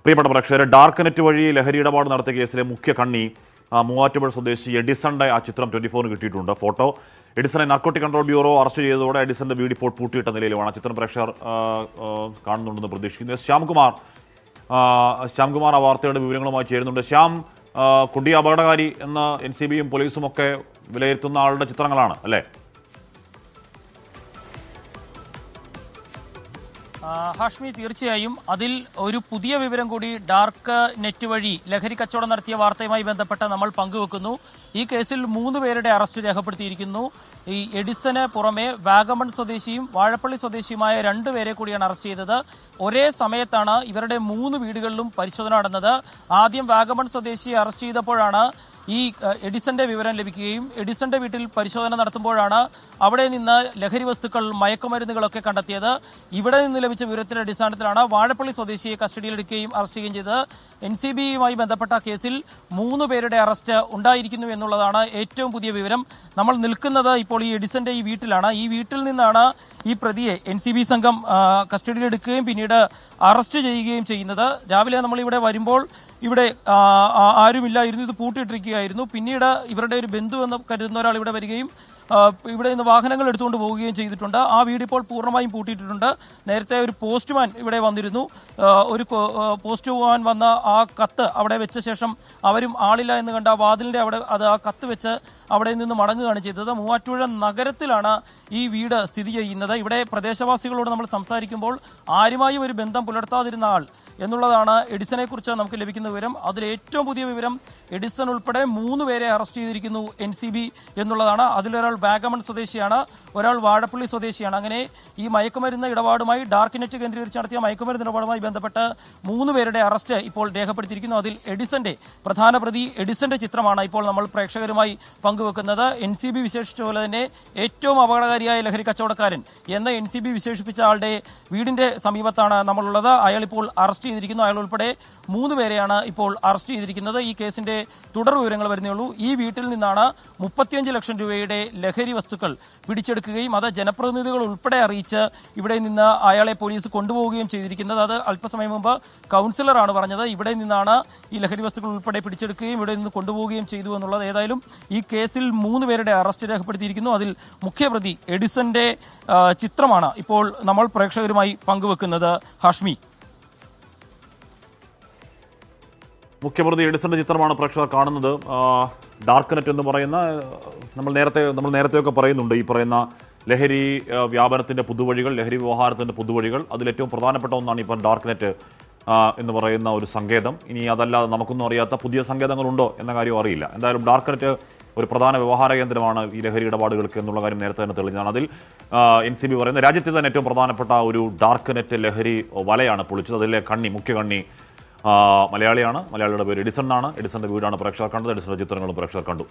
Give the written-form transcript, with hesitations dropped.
പ്രിയപ്പെട്ട പ്രേക്ഷകരെ, dark net വഴി ലഹരി ഇടപാട് നടത്തിയ കേസിലെ മുഖ്യ കണ്ണി മൂവാറ്റുപുഴ സ്വദേശി എഡിസന്റെ ആ ചിത്രം 24 കിട്ടിയിട്ടുണ്ട്. ഫോട്ടോ എഡിസനെ നാർക്കോട്ടിക് കൺട്രോൾ ബ്യൂറോ അറസ്റ്റ് ചെയ്തതോടെ എഡിസന്റെ വീട് ഇപ്പോൾ പൂട്ടിയിട്ട നിലയിലുമാണ്. ചിത്രം പ്രേക്ഷകർ കാണുന്നുണ്ടെന്ന് പ്രതീക്ഷിക്കുന്നു. ശ്യാംകുമാർ ആ വാർത്തയുടെ വിവരങ്ങളുമായി ചേരുന്നുണ്ട്. ശ്യാം, കൊടിയ അപകടകാരി എന്ന് NCBയും പോലീസും ഒക്കെ വിലയിരുത്തുന്ന ആളുടെ ചിത്രങ്ങളാണ് അല്ലേ? ഹാഷ്മി, തീർച്ചയായും അതിൽ ഒരു പുതിയ വിവരം കൂടി ഡാർക്ക് നെറ്റ് വഴി ലഹരി കച്ചവടം നടത്തിയ വാർത്തയുമായി ബന്ധപ്പെട്ട് നമ്മൾ പങ്കുവെക്കുന്നു. ഈ കേസിൽ 3 പേരുടെ അറസ്റ്റ് രേഖപ്പെടുത്തിയിരിക്കുന്നു. ഈ എഡിസന് പുറമെ വാഗമൺ സ്വദേശിയും വാഴപ്പള്ളി സ്വദേശിയുമായ 2 പേരെ കൂടിയാണ് അറസ്റ്റ് ചെയ്തത്. ഒരേ സമയത്താണ് ഇവരുടെ 3 വീടുകളിലും പരിശോധന നടന്നത്. ആദ്യം വാഗമൺ സ്വദേശിയെ അറസ്റ്റ് ചെയ്തപ്പോഴാണ് ഈ എഡിസന്റെ വിവരം ലഭിക്കുകയും എഡിസന്റെ വീട്ടിൽ പരിശോധന നടത്തുമ്പോഴാണ് അവിടെ നിന്ന് ലഹരി വസ്തുക്കൾ, മയക്കുമരുന്നുകളൊക്കെ കണ്ടെത്തിയത്. ഇവിടെ നിന്ന് ലഭിച്ച വിവരത്തിന്റെ അടിസ്ഥാനത്തിലാണ് വാഴപ്പള്ളി സ്വദേശിയെ കസ്റ്റഡിയിലെടുക്കുകയും അറസ്റ്റ് ചെയ്യുകയും ചെയ്തത്. NCBയുമായി ബന്ധപ്പെട്ട കേസിൽ 3 പേരുടെ അറസ്റ്റ് ഉണ്ടായിരിക്കുന്നു എന്നുള്ളതാണ് ഏറ്റവും പുതിയ വിവരം. നമ്മൾ നിൽക്കുന്നത് ഇപ്പോൾ ഈ എഡിസന്റെ ഈ വീട്ടിലാണ്. ഈ വീട്ടിൽ നിന്നാണ് ഈ പ്രതിയെ NCB സംഘം കസ്റ്റഡിയിലെടുക്കുകയും പിന്നീട് അറസ്റ്റ് ചെയ്യുകയും ചെയ്യുന്നത്. രാവിലെ നമ്മൾ ഇവിടെ വരുമ്പോൾ ഇവിടെ ആരുമില്ലായിരുന്നു, ഇത് പൂട്ടിയിട്ടിരിക്കുകയായിരുന്നു. പിന്നീട് ഇവരുടെ ഒരു ബന്ധു എന്ന് കരുതുന്ന ഒരാൾ ഇവിടെ വരികയും ഇവിടെ നിന്ന് വാഹനങ്ങൾ എടുത്തുകൊണ്ട് പോവുകയും ചെയ്തിട്ടുണ്ട്. ആ വീട് ഇപ്പോൾ പൂർണ്ണമായും പൂട്ടിയിട്ടിട്ടുണ്ട്. നേരത്തെ ഒരു പോസ്റ്റ്മാൻ ഇവിടെ വന്നിരുന്നു. ഒരു പോസ്റ്റ്മാൻ വന്ന ആ കത്ത് അവിടെ വെച്ച ശേഷം അവരും ആളില്ല എന്ന് കണ്ട വാതിലിന്റെ അവിടെ ആ കത്ത് വെച്ച് അവിടെ നിന്ന് മടങ്ങുകയാണ് ചെയ്തത്. മൂവാറ്റുപുഴ നഗരത്തിലാണ് ഈ വീട് സ്ഥിതി ചെയ്യുന്നത്. ഇവിടെ പ്രദേശവാസികളോട് നമ്മൾ സംസാരിക്കുമ്പോൾ ആരുമായും ഒരു ബന്ധം പുലർത്താതിരുന്ന ആൾ എന്നുള്ളതാണ് എഡിസനെ കുറിച്ച് നമുക്ക് ലഭിക്കുന്ന വിവരം. അതിൽ ഏറ്റവും പുതിയ വിവരം എഡിസൺ ഉൾപ്പെടെ 3 പേരെ അറസ്റ്റ് ചെയ്തിരിക്കുന്നു NCB എന്നുള്ളതാണ്. അതിലൊരാൾ വാഗമൺ സ്വദേശിയാണ്, ഒരാൾ വാഴപ്പള്ളി സ്വദേശിയാണ്. അങ്ങനെ ഈ മയക്കുമരുന്ന് ഇടപാടുമായി ഡാർക്ക് നെറ്റ് കേന്ദ്രീകരിച്ച് നടത്തിയ മയക്കുമരുന്ന് ഇടപാടുമായി ബന്ധപ്പെട്ട് 3 പേരുടെ അറസ്റ്റ് ഇപ്പോൾ രേഖപ്പെടുത്തിയിരിക്കുന്നു. അതിൽ എഡിസന്റെ പ്രധാന പ്രതി എഡിസന്റെ ചിത്രമാണ് ഇപ്പോൾ നമ്മൾ പ്രേക്ഷകരുമായി പങ്കുവെക്കുന്നത്. NCB വിശേഷിച്ച പോലെ തന്നെ ഏറ്റവും അപകടകാരിയായ ലഹരി കച്ചവടക്കാരൻ എന്ന് NCB വിശേഷിപ്പിച്ച ആളുടെ വീടിന്റെ സമീപത്താണ് നമ്മളുള്ളത്. അയാൾ ഇപ്പോൾ അറസ്റ്റ് ചെയ്തിരിക്കുന്നു. അയാൾ ഉൾപ്പെടെ 3 പേരെയാണ് ഇപ്പോൾ അറസ്റ്റ് ചെയ്തിരിക്കുന്നത്. ഈ കേസിന്റെ തുടർ വിവരങ്ങൾ വരുന്നേയുള്ളൂ. ഈ വീട്ടിൽ നിന്നാണ് 35 ലക്ഷം രൂപയുടെ ലഹരി വസ്തുക്കൾ പിടിച്ചെടുക്കുകയും അത് ജനപ്രതിനിധികൾ ഉൾപ്പെടെ അറിയിച്ച് ഇവിടെ നിന്ന് അയാളെ പോലീസ് കൊണ്ടുപോവുകയും ചെയ്തിരിക്കുന്നത്. അത് അല്പസമയം മുമ്പ് കൗൺസിലറാണ് പറഞ്ഞത്. ഇവിടെ നിന്നാണ് ഈ ലഹരി വസ്തുക്കൾ ഉൾപ്പെടെ പിടിച്ചെടുക്കുകയും ഇവിടെ നിന്ന് കൊണ്ടുപോവുകയും ചെയ്തു എന്നുള്ളത്. ഏതായാലും ഈ കേസിൽ 3 പേരുടെ അറസ്റ്റ് രേഖപ്പെടുത്തിയിരിക്കുന്നു. അതിൽ മുഖ്യപ്രതി എഡിസന്റെ ചിത്രമാണ് ഇപ്പോൾ നമ്മൾ പ്രേക്ഷകരുമായി പങ്കുവെക്കുന്നത്. ഹാഷ്മി, മുഖ്യപ്രതി എഡിസന്റെ ചിത്രമാണ് പ്രേക്ഷകർ കാണുന്നത്. ഡാർക്ക് നെറ്റ് എന്ന് പറയുന്ന നമ്മൾ നേരത്തെയൊക്കെ പറയുന്നുണ്ട്, ഈ പറയുന്ന ലഹരി വ്യാപനത്തിൻ്റെ പുതുവഴികൾ, ലഹരി വ്യവഹാരത്തിൻ്റെ പുതുവഴികൾ. അതിലേറ്റവും പ്രധാനപ്പെട്ട ഒന്നാണ് ഇപ്പം ഡാർക്ക് നെറ്റ് എന്ന് പറയുന്ന ഒരു സങ്കേതം. ഇനി അതല്ലാതെ നമുക്കൊന്നും അറിയാത്ത പുതിയ സങ്കേതങ്ങളുണ്ടോ എന്ന കാര്യം അറിയില്ല. എന്തായാലും ഡാർക്ക് നെറ്റ് ഒരു പ്രധാന വ്യവഹാര കേന്ദ്രമാണ് ഈ ലഹരി ഇടപാടുകൾക്ക് എന്നുള്ള കാര്യം നേരത്തെ തന്നെ തെളിഞ്ഞതാണ്. അതിൽ NCB പറയുന്ന രാജ്യത്തെ തന്നെ ഏറ്റവും പ്രധാനപ്പെട്ട ഒരു ഡാർക്ക് നെറ്റ് ലഹരി വലയാണ് പൊളിച്ചത്. അതിലെ മുഖ്യ കണ്ണി മലയാളിയാണ്. മലയാളിയുടെ പേര് എഡിസൺ എന്നാണ്. എഡിസന്റെ വീടാണ് പ്രേക്ഷകർ കണ്ടത്. എഡിസന്റെ ചിത്രങ്ങളും പ്രേക്ഷകർ കണ്ടു.